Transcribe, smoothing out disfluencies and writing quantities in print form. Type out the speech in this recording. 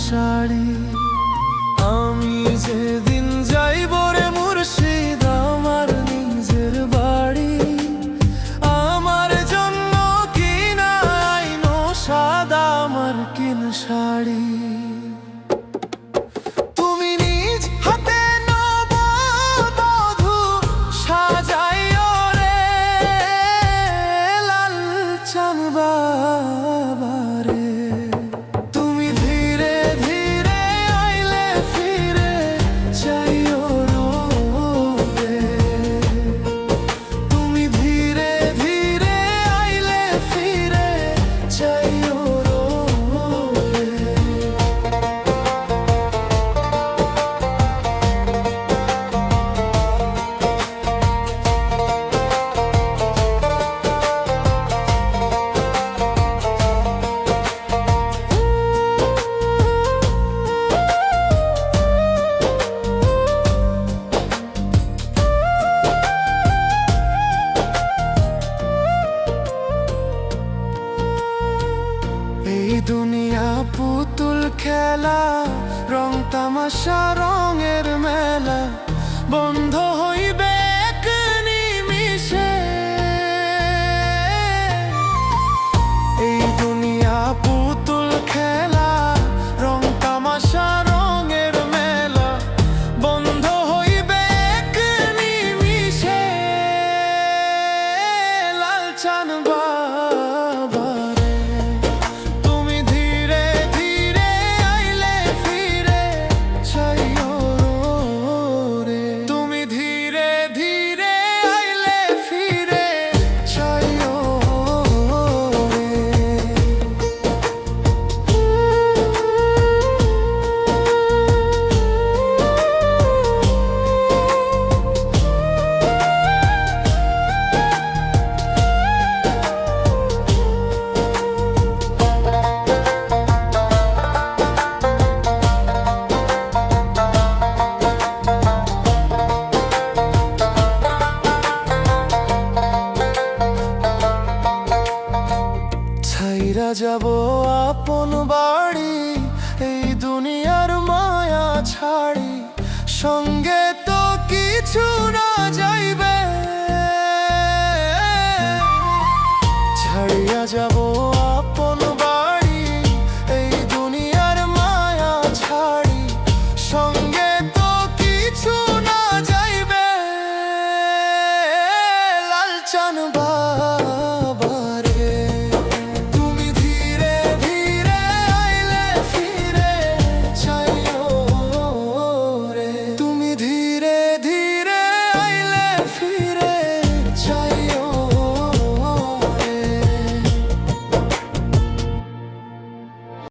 শাড়ি। আমি যেদিন যাইব রে মুর্শিদ আমার নিজের বাড়ি, আমার জন্য কিনা আইনো সাদা আমার কিন শাড়ি। তুমি নিজ হাতে নববধূ সাজাইও রে লাল চান বাবারে। তুমি ধীরে ধীরে আইলে ফিরে চাইও রে। তুমি ধীরে ধীরে আইলে ফিরে চাইও রে। এই দুনিয়া পুতুল খেলা, রং তামাশা রঙের মেলা, বন্ধ হইবে এক নিমিষে। এই দুনিয়া পুতুল খেলা, রং তামাশা রঙের মেলা, বন্ধ হইবে এক নিমিষে। লাল চান বাবারে। তুমি ধীরে ধীরে আইলে ফিরে চাইও রে। তুমি ধীরে ধীরে আইলে ফিরে চাইও রে। ছাইরা যাব আপন বাড়ি, এই দুনিয়ার মায়া ছাড়ি, সঙ্গে তো কিছু না যাইবে। ছাড়িয়া যাব আপন বাড়ি, এই দুনিয়ার মায়া ছাড়ি, সঙ্গে